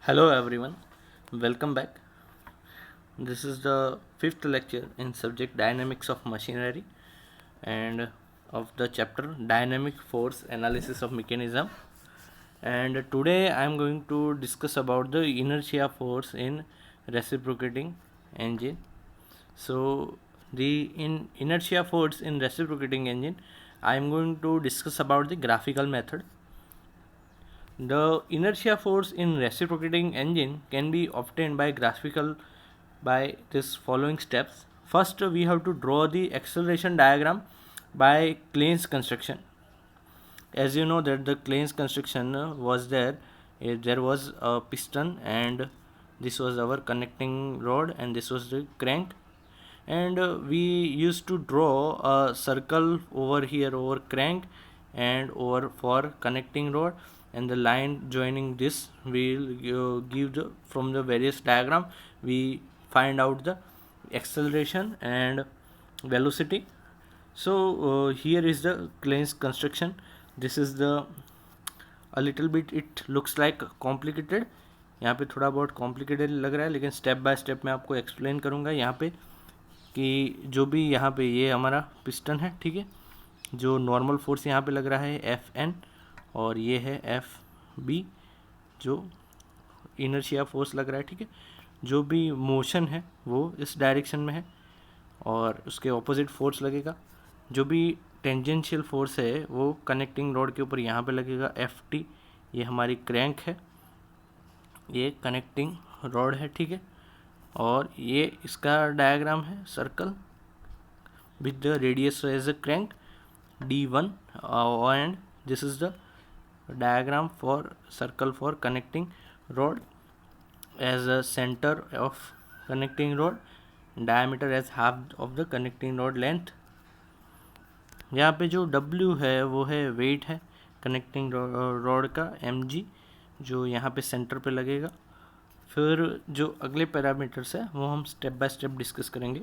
Hello everyone, welcome back. This is the fifth lecture in subject Dynamics of Machinery and of the chapter Dynamic Force Analysis of Mechanism. And today I am going to discuss about the inertia force in reciprocating engine. So the in inertia force in reciprocating engine, I am going to discuss about the graphical method. The inertia force in reciprocating engine can be obtained by this following steps. First, we have to draw the acceleration diagram by Klein's construction. As you know that the Klein's construction was there. There was a piston and this was our connecting rod and this was the crank. And we used to draw a circle over here over crank and over for connecting rod, and the line joining this will give the from the various diagram we find out the acceleration and velocity. So here is the Klein's construction. This is the a little bit it looks like complicated. यहाँ पे थोड़ा बहुत complicated लग रहा है, लेकिन step by step मैं आपको एक्सप्लेन करूँगा यहाँ पे कि जो भी यहाँ पे ये हमारा पिस्टन है, ठीक है, जो नॉर्मल फोर्स यहाँ पे लग रहा है Fn और ये है Fb जो इनर्शिया फोर्स लग रहा है, ठीक है। जो भी मोशन है वो इस डायरेक्शन में है और उसके ऑपोजिट फोर्स लगेगा। जो भी टेंजेंशियल फोर्स है वो कनेक्टिंग रॉड के ऊपर यहाँ पे लगेगा Ft। ये हमारी क्रैंक है, ये कनेक्टिंग रॉड है, ठीक है, और ये इसका डायग्राम है circle with the radius as a crank D1 and this is the diagram for circle for connecting rod as a center of connecting rod, diameter as half of the connecting rod length. यहाँ पे जो W है वो है wait है connecting rod का mg जो यहाँ पे सेंटर पे लगेगा। फिर जो अगले पैरामीटर्स है वो हम स्टेप बाय स्टेप डिस्कस करेंगे।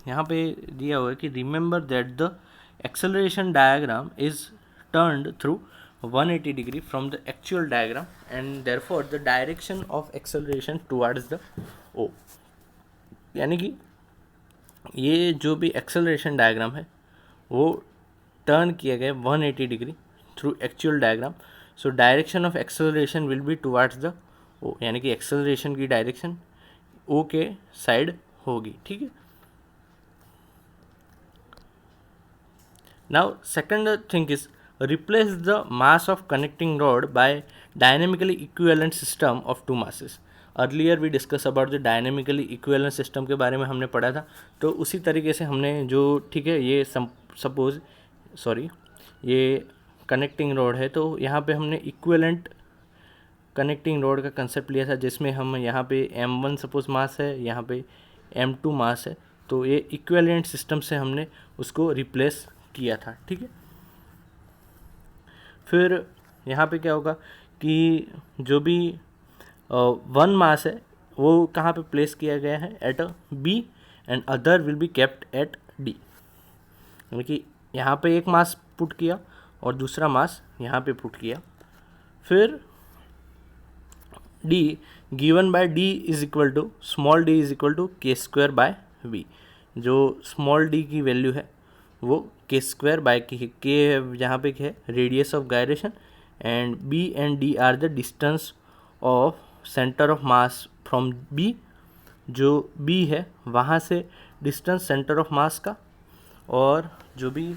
यहाँ पे दिया हुआ है कि remember that the acceleration diagram is turned through 180 degree from the actual diagram and therefore the direction of acceleration towards the O. यानी कि ये जो भी एक्सेलरेशन डायग्राम है वो टर्न किया गया 180 degree through actual diagram. So direction of acceleration will be towards the O, यानी कि एक्सेलरेशन की डायरेक्शन ओ के साइड होगी, ठीक है। Now second thing is replace the mass of connecting rod by dynamically equivalent system of two masses. Earlier we discuss about the dynamically equivalent system के बारे में हमने पढ़ा था, तो उसी तरीके से हमने जो, ठीक है, ये सपोज ये कनेक्टिंग रॉड है, तो यहाँ पे हमने इक्विवेलेंट कनेक्टिंग रॉड का कंसेप्ट लिया था जिसमें हम यहाँ पे M1 सपोज मास है, यहाँ पे M2 मास है, तो ये इक्विवेलेंट सिस्टम से हमने उसको रिप्लेस किया था, ठीक है। फिर यहाँ पे क्या होगा कि जो भी वन मास है वो कहाँ पे प्लेस किया गया है at a B and other will be kept at D। यानी कि यहाँ पे एक मास पुट किया और दूसरा मास यहाँ पे पुट किया। फिर D given by D is equal to small d is equal to k square by V। जो स्मॉल d की वैल्यू है वो k स्क्वायर बाय k है, जहाँ पे है radius of gyration, and B and D are the distance of centre of mass from B। जो B है वहाँ से डिस्टेंस सेंटर ऑफ मास का, और जो भी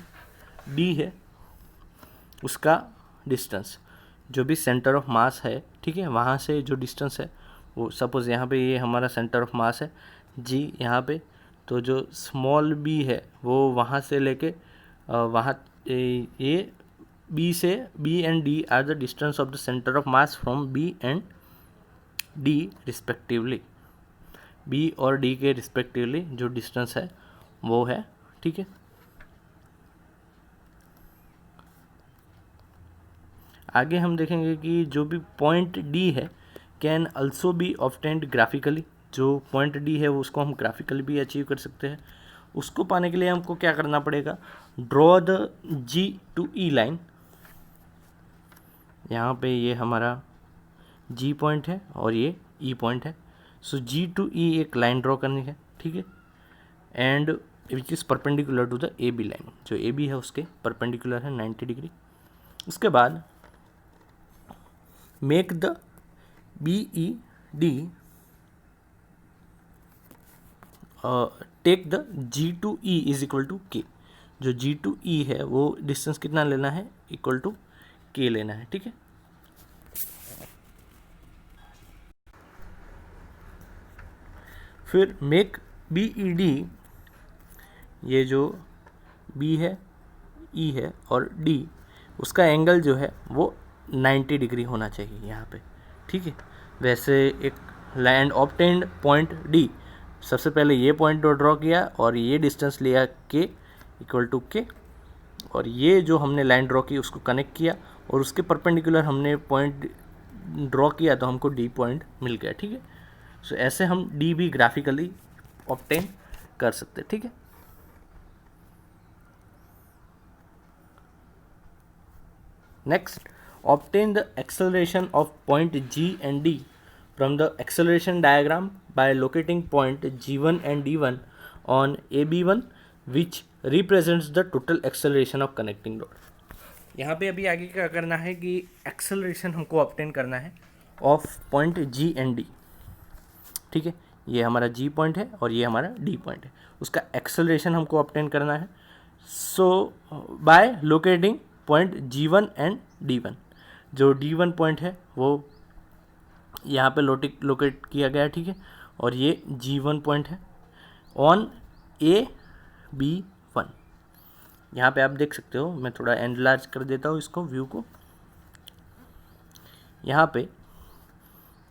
D है उसका डिस्टेंस, जो भी सेंटर ऑफ मास है, ठीक है, वहाँ से जो डिस्टेंस है वो सपोज़ यहाँ पे ये हमारा सेंटर ऑफ मास है G यहाँ पे, तो जो स्मॉल b है वो वहाँ से लेके वहाँ ये B से B and D are the distance of the centre of mass from B and D respectively. B और D के रिस्पेक्टिवली जो डिस्टेंस है वो है, ठीक है। आगे हम देखेंगे कि जो भी पॉइंट D है can also be obtained graphically. जो पॉइंट D है वो उसको हम ग्राफिकली भी अचीव कर सकते हैं। उसको पाने के लिए हमको क्या करना पड़ेगा, draw the G to E line. यहाँ पे ये हमारा जी पॉइंट है और ये ई पॉइंट है। सो जी टू ई एक लाइन ड्रॉ करनी है, ठीक है, and which is perpendicular to the A B line, जो ए बी है उसके परपेंडिकुलर है 90 डिग्री। उसके बाद make the B E D take the G to E is equal to K. जो जी टू ई है वो डिस्टेंस कितना लेना है, इक्वल टू के लेना है, ठीक है। फिर मेक बी ई डी, ये जो बी है, ई है और डी, उसका एंगल जो है वो 90 डिग्री होना चाहिए यहाँ पे, ठीक है। वैसे एक लैंड ऑब्टेन्ड पॉइंट डी, सबसे पहले ये पॉइंट ड्रॉ किया और ये डिस्टेंस लिया के इक्वल टू के, और ये जो हमने लाइन ड्रॉ की उसको कनेक्ट किया और उसके परपेंडिकुलर हमने पॉइंट ड्रॉ किया तो हमको डी पॉइंट मिल गया, ठीक है। सो ऐसे हम डी भी ग्राफिकली ऑब्टेन कर सकते हैं, ठीक है। Next, obtain the acceleration of point G and D from the acceleration diagram by locating point G1 and D1 on AB1, which represents the total acceleration of connecting rod. यहाँ पे अभी आगे क्या करना है कि एक्सेलरेशन हमको ऑब्टेन करना है of point G and D, ठीक है। ये हमारा G पॉइंट है और ये हमारा D पॉइंट है, उसका एक्सेलरेशन हमको ऑब्टेन करना है। So by locating point G1 and D1, जो D1 पॉइंट है वो यहाँ पे लोकेट किया गया है, ठीक है, और ये G1 पॉइंट है ऑन AB1। यहाँ पे आप देख सकते हो, मैं थोड़ा एनलार्ज कर देता हूँ इसको, व्यू को। यहाँ पे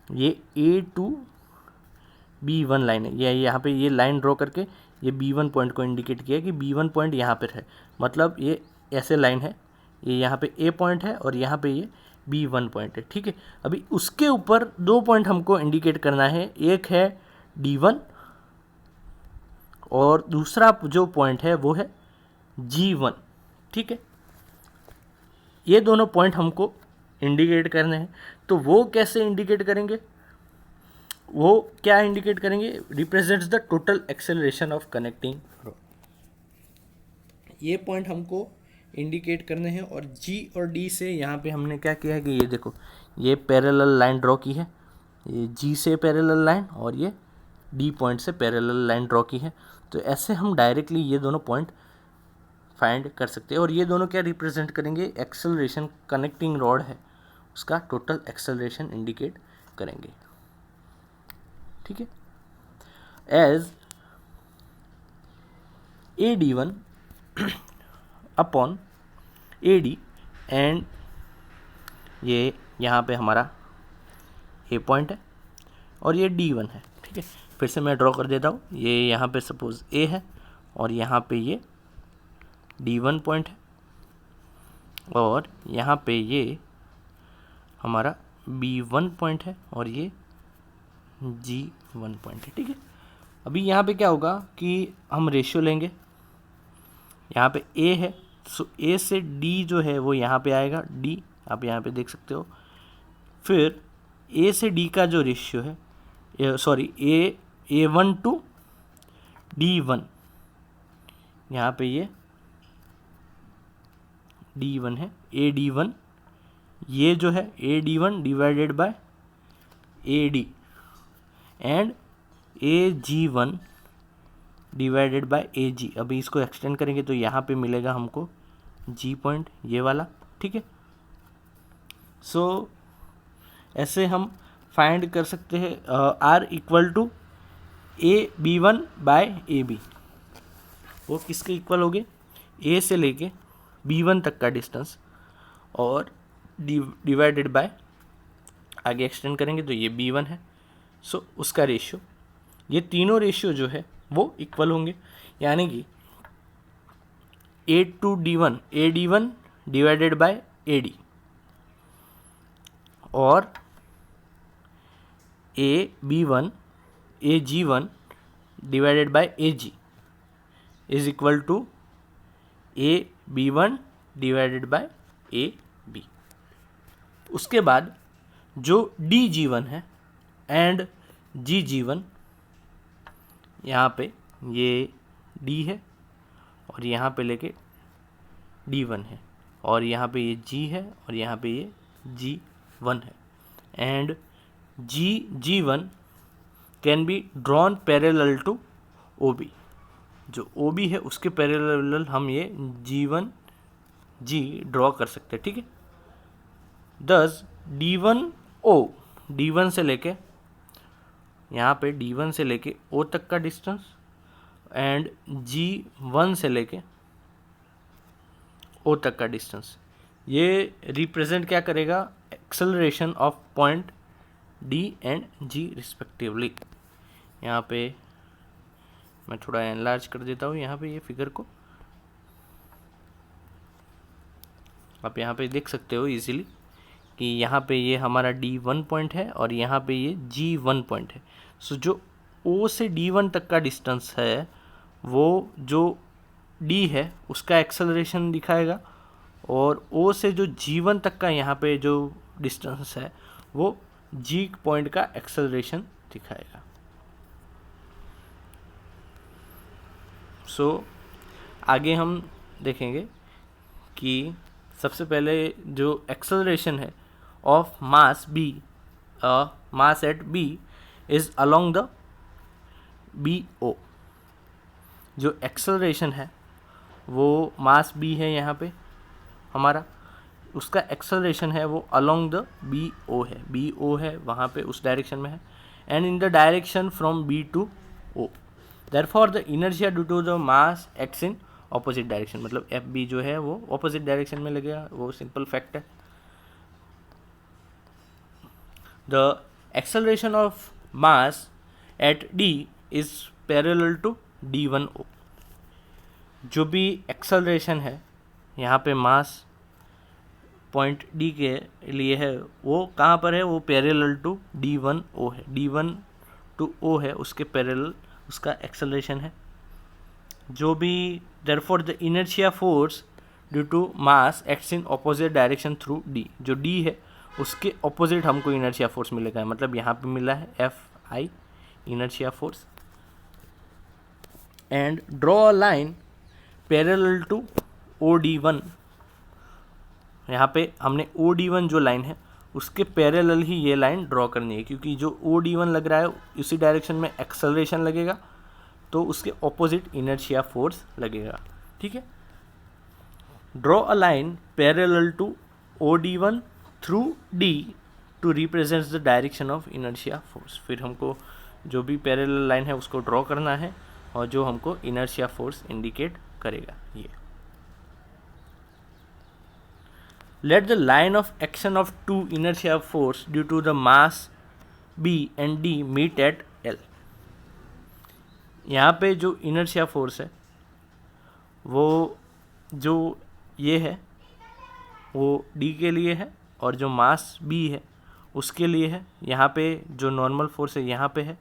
ये A2B1 लाइन है, यहाँ पे ये लाइन ड्रॉ करके ये B1 पॉइंट को इंडिकेट किया कि B1 पॉइंट यहाँ पर है, मतलब ये ऐसे लाइन है, ये यहाँ पे A पॉइंट है और यहाँ पे ये B1 पॉइंट है, ठीक है। अभी उसके ऊपर दो पॉइंट हमको इंडिकेट करना है, एक है D1 और दूसरा जो पॉइंट है वो है G1, ठीक है। ये दोनों पॉइंट हमको इंडिकेट करने हैं, तो वो कैसे इंडिकेट करेंगे, वो क्या इंडिकेट करेंगे, represents the total acceleration of connecting rod. ये पॉइंट हमको इंडिकेट करने हैं और G और D से यहाँ पे हमने क्या किया है कि ये देखो, ये पैरेलल लाइन ड्रॉ की है, ये G से पैरेलल लाइन और ये D पॉइंट से पैरेलल लाइन ड्रॉ की है। तो ऐसे हम डायरेक्टली ये दोनों पॉइंट फाइंड कर सकते हैं, और ये दोनों क्या रिप्रेजेंट करेंगे, एक्सेलरेशन, कनेक्टिंग रॉड है उसका टोटल एक्सेलरेशन इंडिकेट करेंगे, ठीक है। As AD1 upon AD and ये यहाँ पे हमारा A पॉइंट है और ये D1 है, ठीक है। फिर से मैं ड्रॉ कर देता हूँ, ये यहाँ पे सपोज A है और यहाँ पे ये D1 पॉइंट है और यहाँ पे ये हमारा B1 पॉइंट है और ये G1 पॉइंट है, ठीक है। अभी यहाँ पे क्या होगा कि हम रेशियो लेंगे, यहाँ पे A है, सो A से D जो है वो यहाँ पे आएगा, D आप यहाँ पे देख सकते हो। फिर A से D का जो रेशियो है, सॉरी A1 टू D1, यहाँ पे ये D1 है, AD1, ये जो है AD1 divided by AD and AG1 divided by AG। अभी इसको एक्सटेंड करेंगे तो यहाँ पे मिलेगा हमको G पॉइंट, ये वाला, ठीक है। सो ऐसे हम फाइंड कर सकते हैं R equal to AB1 by AB। वो किसके इक्वल हो गए, A से लेके B1 तक का डिस्टेंस और डिवाइडेड बाय, आगे एक्सटेंड करेंगे तो ये B1 है, सो उसका रेशियो, ये तीनों रेशियो जो है वो इक्वल होंगे, यानी कि A2D1 AD1 divided by AD और AB1 AG1 divided by AG is equal to AB1 divided by AB। उसके बाद जो DG1 है एंड GG1, यहाँ पे ये D है और यहाँ पे लेके D1 है, और यहाँ पे ये G है और यहाँ पे ये G1 है, and GG1 can be drawn parallel to OB। जो OB है उसके पैरेलल हम ये G1G ड्रॉ कर सकते हैं, ठीक है। दस D1 से लेके यहाँ पे D1 से लेके O तक का डिस्टेंस एंड G1 से लेके O तक का डिस्टेंस, ये रिप्रेजेंट क्या करेगा, acceleration of point D and G respectively. यहाँ पे मैं थोड़ा एनलार्ज कर देता हूँ यहाँ पे ये फिगर को, आप यहाँ पे देख सकते हो इजीली कि यहाँ पे ये हमारा D1 पॉइंट है और यहाँ पे ये G1 पॉइंट है। सो जो O से D1 तक का डिस्टेंस है वो जो D है उसका एक्सेलरेशन दिखाएगा, और O से जो G1 तक का यहाँ पे जो डिस्टेंस है वो G पॉइंट का एक्सेलरेशन दिखाएगा। सो आगे हम देखेंगे कि सबसे पहले जो एक्सेलरेशन है of mass B, mass at B is along the BO। जो एक्सेलरेशन है वो मास B है यहाँ पे हमारा, उसका एक्सेलरेशन है वो अलोंग द BO है, BO है वहाँ पे उस डायरेक्शन में है, and in the direction from B to O। Therefore the inertia due to the mass acts in opposite direction, मतलब FB जो है वो opposite direction में लगेगा, वो simple fact है। The acceleration of mass at D is parallel to D1O। जो भी acceleration है यहाँ पे mass पॉइंट D के लिए है वो कहाँ पर है, वो parallel to D1O है, D1 to O है उसके parallel उसका एक्सेलरेशन है। जो भी therefore the inertia force due to mass acts in opposite direction through D, जो D है उसके opposite हमको inertia force मिलेगा, मतलब यहाँ पे मिला है Fi inertia force। and draw a line parallel to OD1। यहाँ पे हमने OD1 जो लाइन है उसके पैरेलल ही ये लाइन ड्रॉ करनी है, क्योंकि जो OD1 लग रहा है उसी डायरेक्शन में एक्सेलरेशन लगेगा तो उसके ऑपोजिट इनर्शिया फोर्स लगेगा, ठीक है। Draw a line parallel to OD1 through D to represents the direction of inertia force. फिर हमको जो भी पैरेलल लाइन है उसको ड्रॉ करना है और जो हमको इनर्शिया फोर्स इंडिकेट करेगा ये। Let the line of action of two inertia force due to the mass B and D meet at L। यहाँ पे जो inertia force है वो जो ये है वो D के लिए है और जो mass B है उसके लिए है। यहाँ पे जो normal force है यहाँ पे है,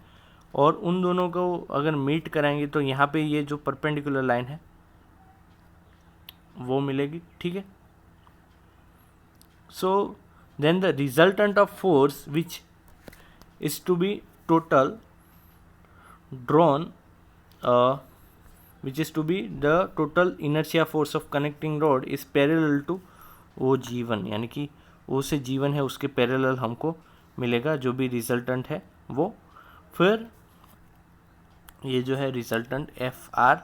और उन दोनों को अगर मीट कराएंगे तो यहाँ पे ये जो परपेंडिकुलर लाइन है वो मिलेगी, ठीक है। So then the resultant of force which is to be total drawn which is to be the total inertia force of connecting rod is parallel to OG1, यानी कि O से G1 है उसके पैरेलल हमको मिलेगा जो भी रिजल्टेंट है वो। फिर ये जो है resultant FR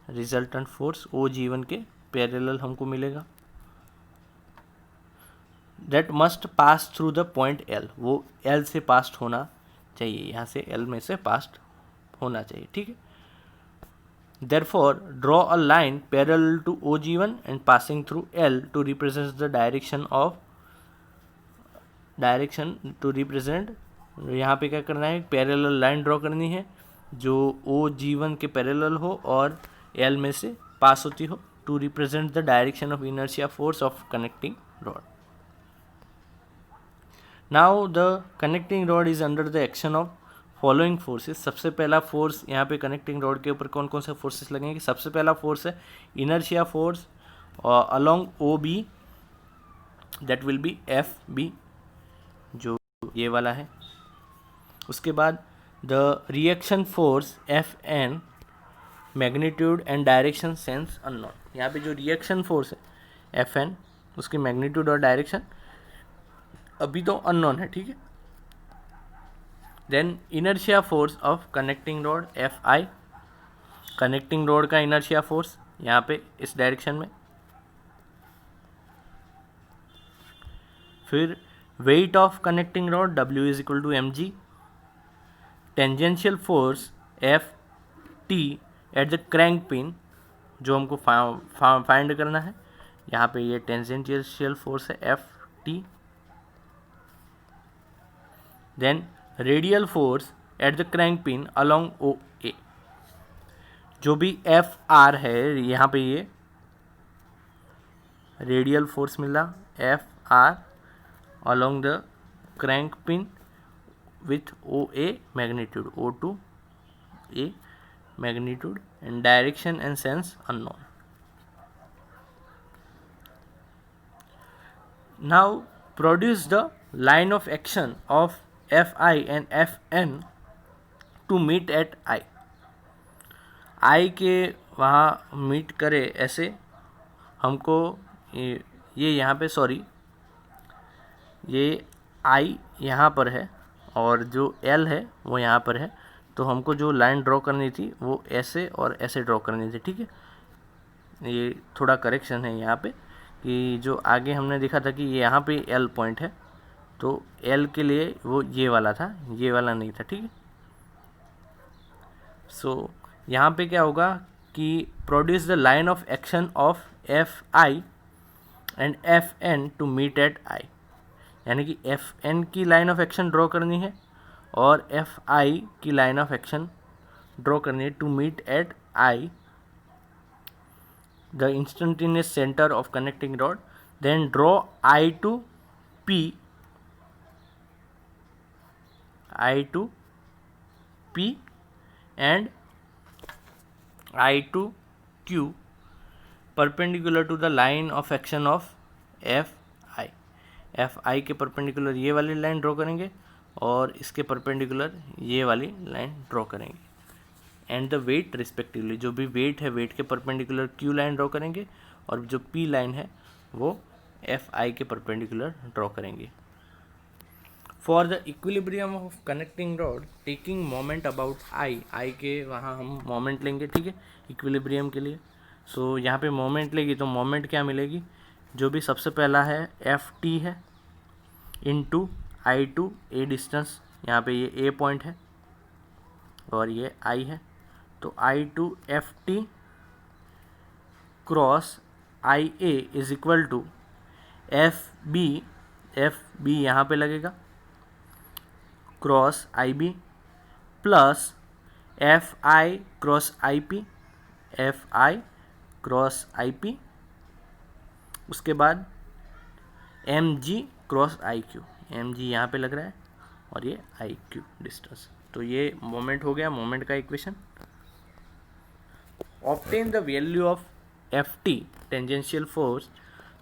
resultant force OG1 के पैरेलल हमको मिलेगा। That must pass through the point L, वो L से पास्ट होना चाहिए, यहाँ से L में से पास्ट होना चाहिए, ठीक है। Therefore draw a line parallel to OG1 and passing through L to represent the direction to represent. यहाँ पे क्या करना है, पैरेलल लाइन ड्रॉ करनी है जो OG1 के पैरेलल हो और L में से पास होती हो, to represent the direction of inertia force of connecting rod. Now the connecting rod is under the action of following forces. सबसे पहला फोर्स यहाँ पे कनेक्टिंग रॉड के ऊपर कौन कौन से फोर्सेस लगेंगे, सबसे पहला फोर्स है inertia force along OB, that will be FB। जो ये वाला है। उसके बाद the reaction force F N, magnitude and direction sense unknown. यहाँ पे जो रिएक्शन फोर्स है एफ एन, उसकी मैग्नीट्यूड और डायरेक्शन अभी तो अननोन है, ठीक है। Then inertia force of connecting rod F I, connecting rod का इनर्शिया फोर्स यहाँ पे इस डायरेक्शन में। फिर weight of connecting rod W is equal to m g, tangential force F T at the crank pin, जो हमको find करना है। यहाँ पे ये टेंजेंशियल फोर्स है F T. Then radial force at the crank pin along O A, जो भी एफ आर है यहाँ पे ये रेडियल फोर्स मिला F R along the crank pin with OA magnitude, O2 A magnitude, and direction and sense unknown. Now produce the line of action of Fi and Fn to meet at I. I के वहाँ meet करे ऐसे हमको ये यहाँ पे sorry ये I यहाँ पर है और जो L है वो यहाँ पर है, तो हमको जो लाइन ड्रॉ करनी थी वो ऐसे और ऐसे ड्रॉ करनी थी, ठीक है। ये थोड़ा करेक्शन है यहाँ पे कि जो आगे हमने देखा था कि ये यहाँ पे L पॉइंट है, तो L के लिए वो ये वाला था, ये वाला नहीं था, ठीक है। सो यहाँ पे क्या होगा कि produce the line of action of F I and F N to meet at I, यानी कि एफ एन की लाइन ऑफ एक्शन ड्रॉ करनी है और एफ आई की लाइन ऑफ एक्शन ड्रॉ करनी है to meet at I the instantaneous centre of connecting rod. Then draw I to P and I to Q perpendicular to the line of action of F I के perpendicular ये वाली line draw करेंगे और इसके perpendicular ये वाली line draw करेंगे। And the wait respectively, जो भी वेट है वेट के परपेंडिकुलर क्यू लाइन ड्रॉ करेंगे और जो पी लाइन है वो एफ आई के परपेंडिकुलर ड्रॉ करेंगे। For the equilibrium of connecting rod taking moment about I के वहाँ हम मोमेंट लेंगे, ठीक है, इक्विलिब्रियम के लिए। सो यहाँ पे मोमेंट लेगी तो मोमेंट क्या मिलेगी, जो भी सबसे पहला है एफ टी है into I to A distance, यहाँ पे ये ए पॉइंट है और ये आई है, तो I two F T cross I A is equal to F B यहाँ पे लगेगा cross I B plus F I cross I P, उसके बाद m g cross I Q, m g यहाँ पे लग रहा है और ये आई क्यू डिस्टेंस। तो ये मोमेंट हो गया, मोमेंट का equation. Obtain the value of F T tangential force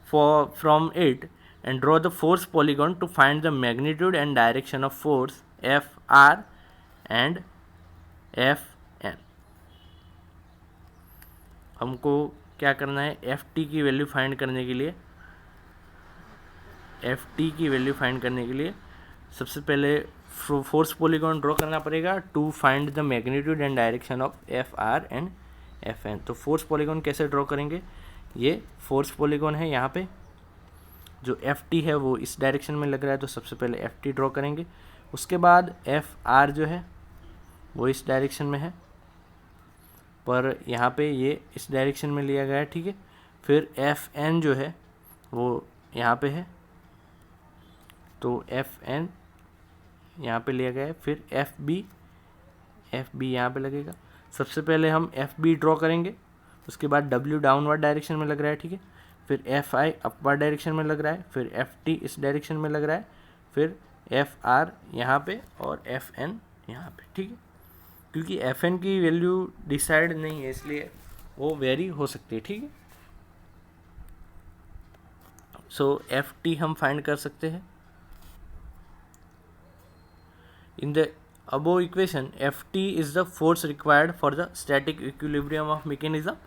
from it and draw the force polygon to find the magnitude and direction of force Fr and Fn। हमको क्या करना है, Ft की वैल्यू फाइंड करने के लिए सबसे पहले फोर्स पॉलीगॉन ड्रॉ करना पड़ेगा to find the magnitude and direction of Fr and Fn। तो फोर्स पॉलीगॉन कैसे ड्रॉ करेंगे, ये फोर्स पॉलीगॉन है, यहाँ पे जो Ft है वो इस डायरेक्शन में लग रहा है, तो सबसे पहले Ft ड्रॉ करेंगे। उसके बाद Fr जो है वो इस डायरेक्शन में है, पर यहाँ पे ये इस डायरेक्शन में लिया गया है, ठीक है। फिर Fn जो है वो यहाँ पे है, तो Fn यहाँ पे लिया गया है। फिर Fb यहाँ पे लगेगा। सबसे पहले हम Fb ड्रॉ करेंगे, उसके बाद W डाउनवर्ड डायरेक्शन में लग रहा है, ठीक है। फिर Fi अपवर्ड डायरेक्शन में लग रहा है, फिर Ft इस डायरेक्शन में लग रहा है, फिर Fr यहाँ पे और Fn यहाँ पे, ठीक है। क्योंकि Fn की वैल्यू डिसाइड नहीं है इसलिए वो वेरी हो सकती है, ठीक है। सो Ft हम फाइंड कर सकते हैं, In the above equation, Ft is the force required for the static equilibrium of mechanism,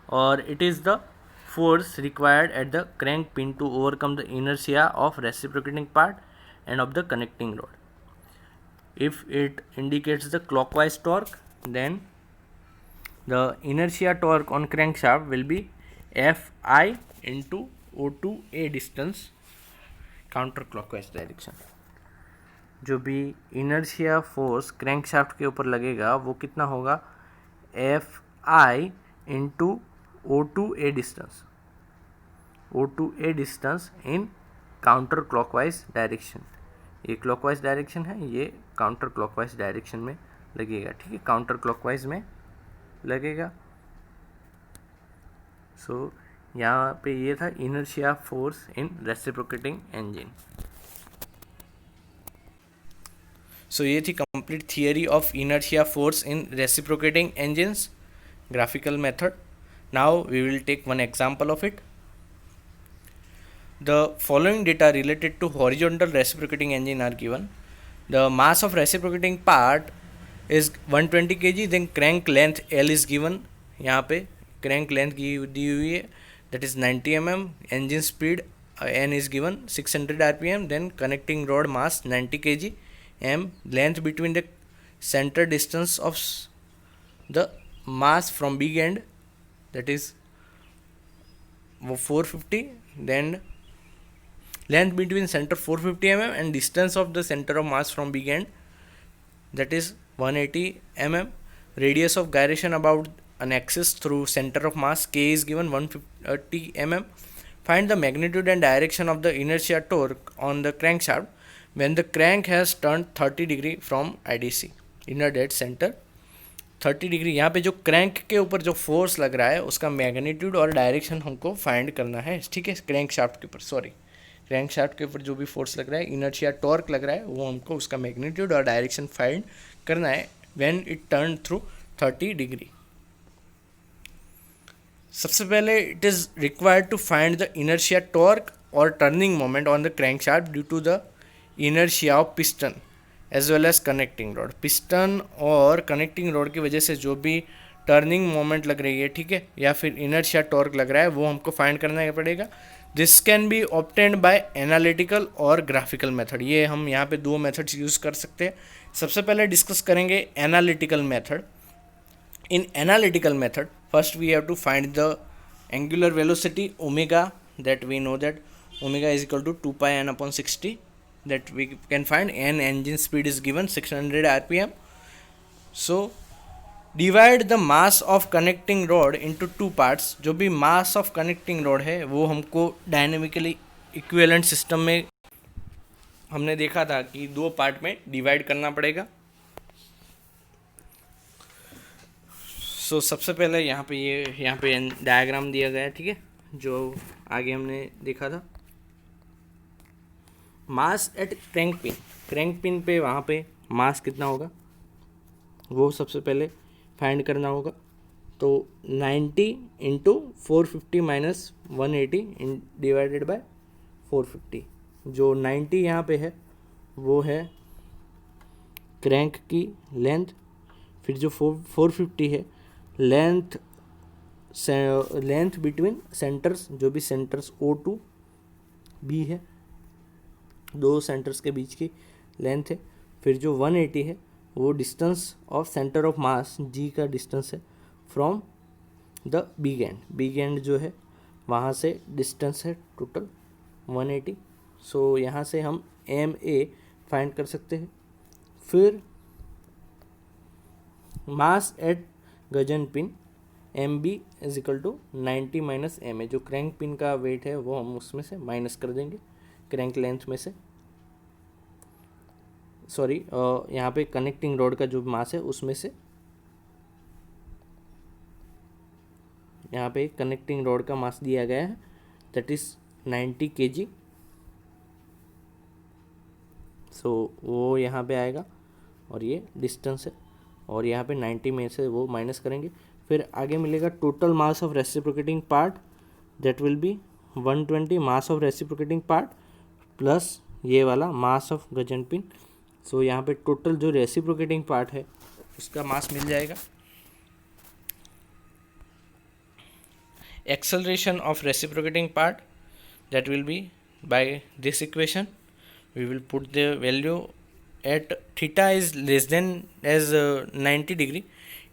or it is the force required at the crank pin to overcome the inertia of reciprocating part and of the connecting rod. If it indicates the clockwise torque, then the inertia torque on crankshaft will be Fi into O2a distance counterclockwise direction. जो भी inertia force crankshaft के ऊपर लगेगा वो कितना होगा, F I into O to A distance in counter clockwise direction. ये clockwise direction है, ये काउंटर क्लॉकवाइज डायरेक्शन में लगेगा. ठीक है, काउंटर क्लॉकवाइज में लगेगा. सो यहाँ पे ये था inertia force in reciprocating engine. So ये थी complete theory of inertia force in reciprocating engines, graphical method. Now we will take one example of it. The following data related to horizontal reciprocating engine are given. The mass of reciprocating part is 120 kg, then crank length L is given. यहाँ पे crank length दी हुई है, that is 90 mm. Engine speed N is given 600 rpm. Then connecting rod mass 90 kg. M length between the center distance of the mass from big end, that is 450. Then length between center 450 mm and distance of the center of mass from big end, that is 180 mm. Radius of gyration about an axis through center of mass K is given 150 mm. Find the magnitude and direction of the inertia torque on the crankshaft when the crank has turned 30 degree from IDC, inner dead center 30 degree. यहाँ पे जो crank के ऊपर जो force लग रहा है उसका मैग्नीट्यूड और डायरेक्शन हमको फाइंड करना है. ठीक है, क्रैंक शाफ्ट के ऊपर क्रैंक शाफ्ट के ऊपर जो भी फोर्स लग रहा है, इनर्शिया टॉर्क लग रहा है, वो हमको उसका मैग्नीट्यूड और डायरेक्शन फाइंड करना है when it turn through 30 degree. सबसे पहले it is required to find the inertia torque और turning moment on the crank shaft due to the inertia of piston as well as connecting rod. Piston और connecting rod की वजह से जो भी turning moment लग रही है, ठीक है, या फिर इनर्शिया टॉर्क लग रहा है, वो हमको फाइंड करना पड़ेगा. This can be obtained by analytical और ग्राफिकल मेथड. ये हम यहाँ पे दो मेथड्स यूज़ कर सकते हैं. सबसे पहले डिस्कस करेंगे analytical method. In analytical method first we have to find the angular velocity omega, that we know that omega is equal to 2 pi n upon 60. that we can find, and engine speed is given 600 rpm. So divide the mass of connecting rod into two parts. जो भी mass of connecting rod है वो हमको dynamically equivalent system में हमने देखा था कि दो पार्ट में डिवाइड करना पड़ेगा. सो सबसे पहले यहाँ पे डायग्राम दिया गया है, ठीक है, जो आगे हमने देखा था. मास एट क्रैंक पिन पे वहाँ पे मास कितना होगा वो सबसे पहले फाइंड करना होगा. तो 90 इंटू 450 माइनस 180 डिवाइडेड बाय 450. जो 90 यहाँ पे है वो है क्रैंक की लेंथ, फिर जो 450 है लेंथ बिटवीन सेंटर्स, जो भी सेंटर्स O2 B है, दो सेंटर्स के बीच की लेंथ है. फिर जो 180 है वो distance of centre of mass G का डिस्टेंस है फ्रॉम द बिग एंड जो है वहाँ से डिस्टेंस है टोटल 180. सो यहाँ से हम MA फाइंड कर सकते हैं. फिर mass at gudgeon pin MB is equal to 90 minus MA. जो क्रैंक पिन का वेट है वो हम उसमें से माइनस कर देंगे क्रैंक लेंथ में से. यहाँ पे कनेक्टिंग रॉड का जो मास है उसमें से, यहाँ पे कनेक्टिंग रॉड का मास दिया गया है, दैट इज 90 kg. सो वो यहाँ पे आएगा और ये डिस्टेंस है, और यहाँ पे 90 में से वो माइनस करेंगे. फिर आगे मिलेगा total mass of reciprocating part, that will B 120 mass of reciprocating part plus ये वाला मास ऑफ गजन पिन सो यहाँ पे टोटल जो रेसिप्रोकेटिंग पार्ट है उसका मास मिल जाएगा. Acceleration of reciprocating part, that will be by this equation. We will put the value at theta is less than as 90 degree,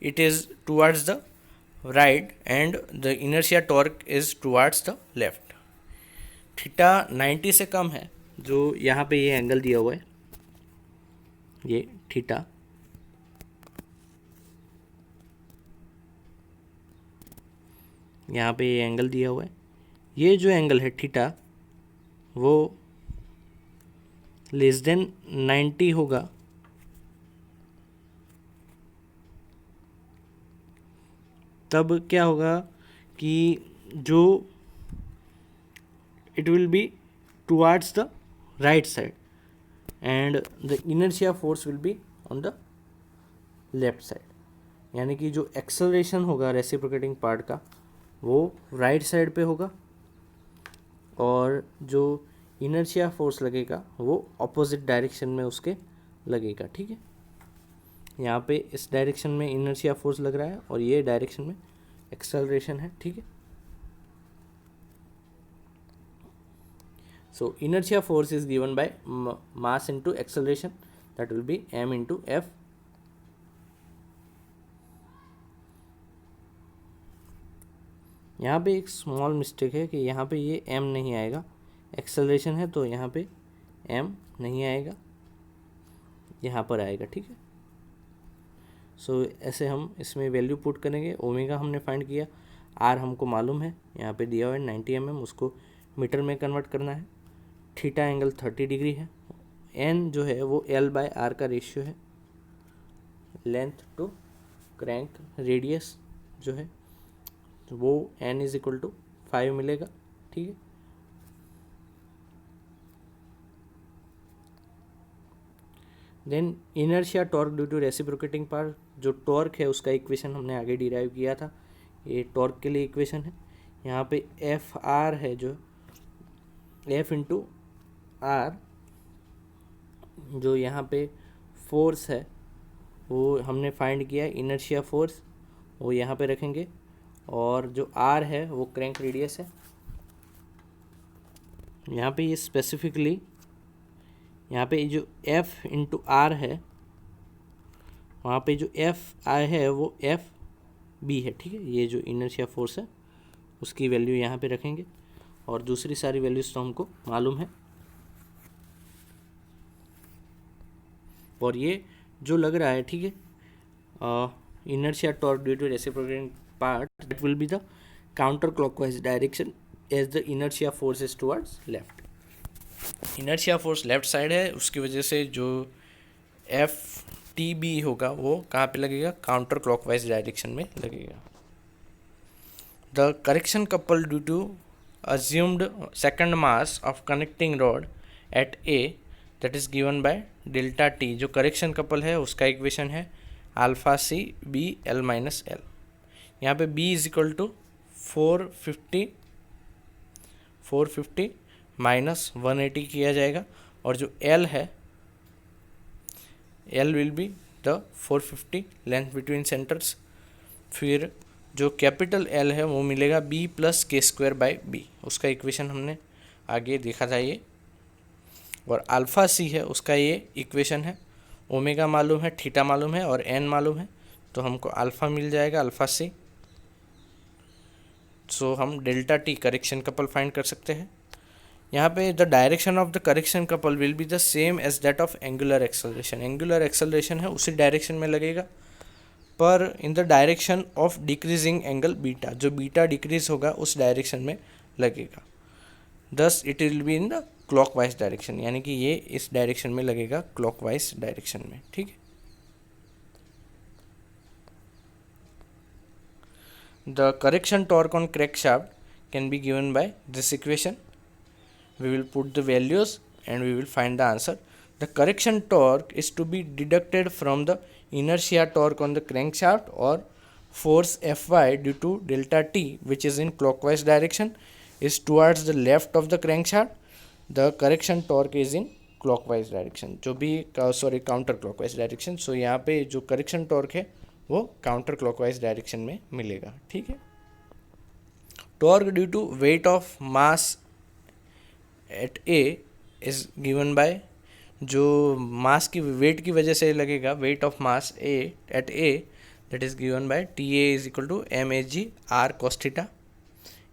it is towards the right and the inertia torque is towards the left. Theta 90 से कम है, जो यहाँ पे ये angle दिया हुआ है, ये थीटा, यहाँ पे ये एंगल दिया हुआ है, ये जो एंगल है थीटा वो लेस देन 90 होगा, तब क्या होगा कि जो it will be towards the right side and the inertia force will be on the left side. यानी कि जो एक्सेलरेशन होगा रेसिप्रोकेटिंग पार्ट का वो राइट साइड पे होगा और जो इनर्शिया फोर्स लगेगा वो ऑपोजिट डायरेक्शन में उसके लगेगा. ठीक है, यहाँ पे इस डायरेक्शन में इनर्शिया फोर्स लग रहा है और ये डायरेक्शन में एक्सेलरेशन है. ठीक है, so inertia force is given by mass into acceleration, that will be m into f. यहाँ पे एक स्मॉल मिस्टेक है कि यहाँ पे ये m नहीं आएगा, एक्सेलरेशन है तो यहाँ पे m नहीं आएगा, यहाँ पर आएगा. ठीक है, सो ऐसे हम इसमें वैल्यू पुट करेंगे. ओमेगा हमने फाइंड किया, r हमको मालूम है, यहाँ पे दिया हुआ है 90 mm, उसको मीटर में कन्वर्ट करना है. थीटा एंगल 30 डिग्री है. n जो है वो L/R का रेशियो है, लेंथ टू क्रैंक रेडियस जो है तो वो n इज इक्वल टू 5 मिलेगा. ठीक है, then inertia torque due to reciprocating part, जो टॉर्क है उसका इक्वेशन हमने आगे डिराइव किया था, ये टॉर्क के लिए इक्वेशन है. यहाँ पे एफ आर है, जो एफ इंटू आर, जो यहाँ पे फोर्स है वो हमने फाइंड किया, इनर्शिया फोर्स वो यहाँ पे रखेंगे और जो आर है वो क्रैंक रेडियस है. यहाँ पे ये स्पेसिफिकली यहाँ पे जो एफ इंटू आर है, वहाँ पे जो एफ आई है वो एफ बी है. ठीक है, ये जो इनर्शिया फोर्स है उसकी वैल्यू यहाँ पे रखेंगे और दूसरी सारी वैल्यूज तो हमको मालूम है. और ये जो लग रहा है, ठीक है, inertia torque due to reciprocating part, that will be the counter clockwise direction as the inertia force is towards left. Inertia force left side है, उसकी वजह से जो एफ टी बी होगा वो कहाँ पे लगेगा, काउंटर क्लॉकवाइज डायरेक्शन में लगेगा. The correction couple due to assumed second mass of connecting rod at A, that is given by delta t. जो करेक्शन कपल है उसका इक्वेशन है alpha C B L minus L. यहाँ पे b is equal to 450 minus 180 किया जाएगा और जो l है, l will be the 450 length between centres. फिर जो कैपिटल L है वो मिलेगा b plus K square by B, उसका इक्वेशन हमने आगे देखा था ये. और अल्फ़ा सी है उसका ये इक्वेशन है. ओमेगा मालूम है, थीटा मालूम है और n मालूम है, तो हमको अल्फ़ा मिल जाएगा, अल्फ़ा सी. सो हम delta T correction couple find कर सकते हैं. यहाँ पे the direction of the correction couple will be the same as that of angular acceleration. Angular acceleration है उसी डायरेक्शन में लगेगा, पर in the direction of decreasing angle beta, जो बीटा डिक्रीज होगा उस डायरेक्शन में लगेगा. Thus it will be in the clockwise direction, यानी कि ये इस डायरेक्शन में लगेगा, क्लॉकवाइज डायरेक्शन में. ठीक है, the correction torque on crank shaft can be given by this equation. We will put the values and we will find the answer. The correction torque is to be deducted from the inertia torque on the crankshaft or force Fy due to delta T, which is in clockwise direction, is towards the left of the crankshaft. The correction torque is in clockwise direction, जो भी counter clockwise direction. सो यहाँ पे जो correction torque है वो counter clockwise direction में मिलेगा, ठीक है। Torque due to weight of mass at A is given by, जो मास की वेट की वजह से लगेगा, weight of mass A at A, that is given by T A is equal to M A G R cos theta.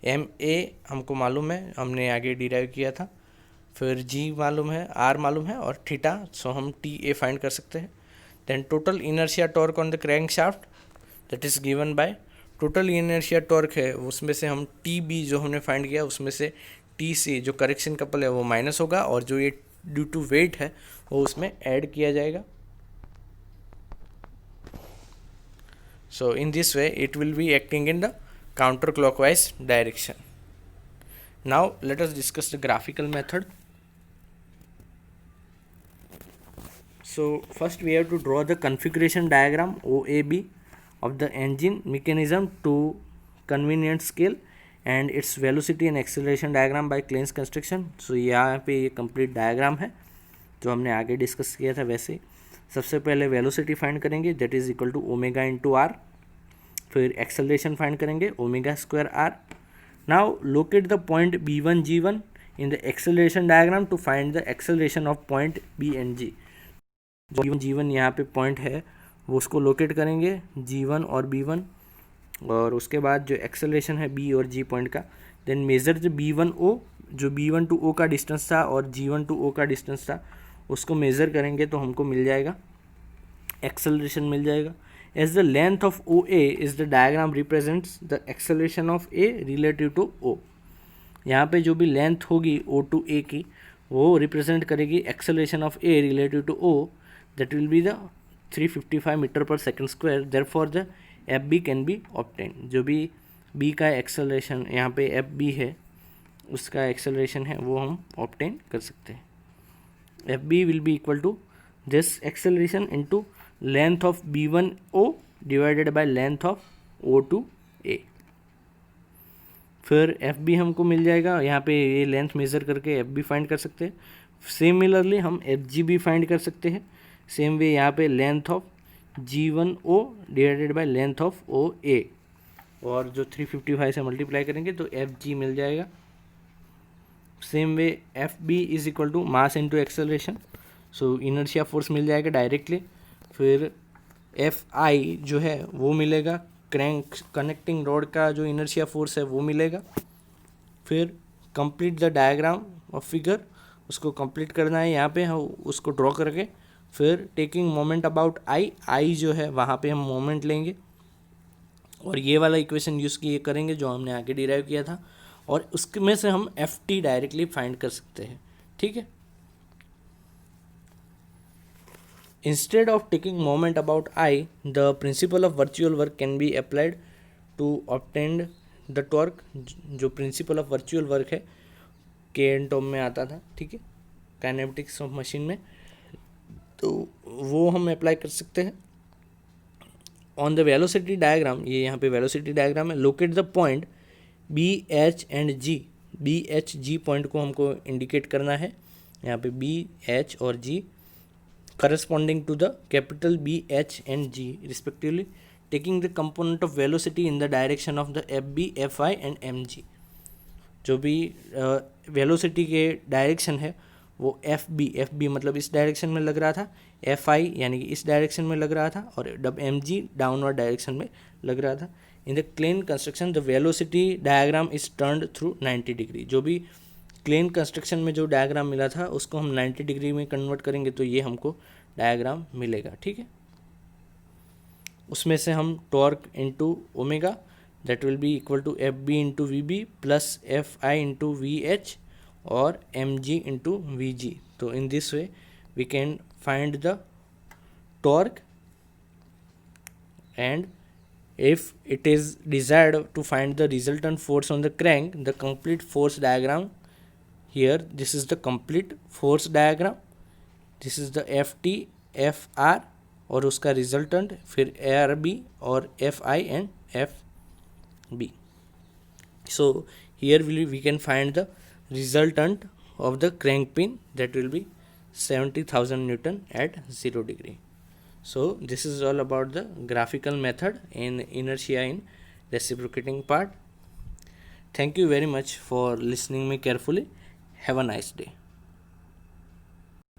M A हमको मालूम है, हमने आगे डिराइव किया था, फिर जी मालूम है, आर मालूम है और थीटा, सो हम टी ए फाइंड कर सकते हैं। Then total inertia torque on the crank shaft that is given by, total inertia torque है उसमें से हम टी बी जो हमने फाइंड किया उसमें से टी सी जो करेक्शन कपल है वो माइनस होगा और जो ये ड्यू टू वेट है वो उसमें ऐड किया जाएगा। So in this way it will be acting in the counter clockwise direction. Now let us discuss the graphical method. So first we have to draw the configuration diagram OAB of the engine mechanism to convenient scale and its velocity and acceleration diagram by Klein's construction। so यहाँ पे ये complete diagram है जो हमने आगे discuss किया था वैसे। सबसे पहले वेलोसिटी फाइंड करेंगे that is equal to omega into R, फिर एक्सेलरेशन फाइंड करेंगे omega square R. Now locate the point B1 G1 in the acceleration diagram to find the acceleration of point B and G। जो B1 G1 यहाँ पे point है वो उसको locate करेंगे G1 और B1, और उसके बाद जो एक्सेलरेशन है B और G पॉइंट का, देन मेजर जो B1O, जो B1 टू O का डिस्टेंस था और G1 टू O का डिस्टेंस था उसको मेज़र करेंगे तो हमको मिल जाएगा एक्सेलरेशन मिल जाएगा। As the length of O A is the diagram represents the acceleration of A relative to O. यहाँ पे जो भी लेंथ होगी ओ टू ए की वो रिप्रेजेंट करेगी acceleration of A relative to O, that will be the 355 metre per second square. Therefore the F B can be obtain. जो भी बी का एक्सेलरेशन यहाँ पे एफ बी है उसका एक्सेलरेशन है वो हम ऑब्टेन कर सकते हैं। F B will be equal to this acceleration into length of B1O divided by length of O2A। फिर एफ बी हमको मिल जाएगा, यहाँ पे ये लेंथ मेज़र करके एफ बी फाइंड कर सकते हैं। सिमिलरली हम एफ जी भी फाइंड कर सकते हैं। सेम वे यहाँ पे length of G1O divided by length of OA, और जो 355 से मल्टीप्लाई करेंगे तो एफ जी मिल जाएगा। Same way F B is equal to mass into acceleration, so inertia force मिल जाएगा डायरेक्टली। फिर एफ आई जो है वो मिलेगा, क्रैंक कनेक्टिंग रॉड का जो इनर्शिया फोर्स है वो मिलेगा। फिर complete the diagram of figure, उसको कंप्लीट करना है यहाँ पे हम उसको ड्रॉ करके। फिर टेकिंग मोमेंट अबाउट आई, आई जो है वहाँ पे हम मोमेंट लेंगे और ये वाला इक्वेशन यूज़ किए करेंगे जो हमने आगे डिराइव किया था, और उसमें से हम एफ टी डायरेक्टली फाइंड कर सकते हैं, ठीक है। Instead of taking moment about I, the principle of virtual work can be applied to obtain the torque। जो principle of virtual work है Kn टर्म में आता था, ठीक है, काइनेमेटिक्स ऑफ मशीन में, तो वो हम अप्लाई कर सकते हैं। ऑन द वेलोसिटी डायग्राम, ये यहाँ पे वेलोसिटी डायग्राम है, locate the point B H and G. B H G point को हमको इंडिकेट करना है यहाँ पे, बी एच और जी corresponding to the capital B, H and G respectively, taking the component of velocity in the direction of the FB, FI and MG। जो भी velocity के डायरेक्शन है वो FB मतलब इस डायरेक्शन में लग रहा था, FI यानी कि इस डायरेक्शन में लग रहा था, और MG डाउनवर्ड डायरेक्शन में लग रहा था। In the Klein construction the velocity diagram is turned through 90 degree. जो भी क्लेन कंस्ट्रक्शन में जो डायग्राम मिला था उसको हम 90 डिग्री में कन्वर्ट करेंगे तो ये हमको डायग्राम मिलेगा, ठीक है। उसमें से हम torque into omega that will be equal to F B into V B plus F I into V H और m g into v g. तो in this way we can find the torque, and if it is desired to find the resultant force on the crank, the complete force diagram here, this is the complete force diagram, this is the ft fr और उसका resultant, फिर rb और fi and fb। so here we can find the resultant of the crank pin, that will be 70,000 Newton at 0 degree. So this is all about the graphical method in inertia in reciprocating part. Thank you very much for listening me carefully. Have a nice day.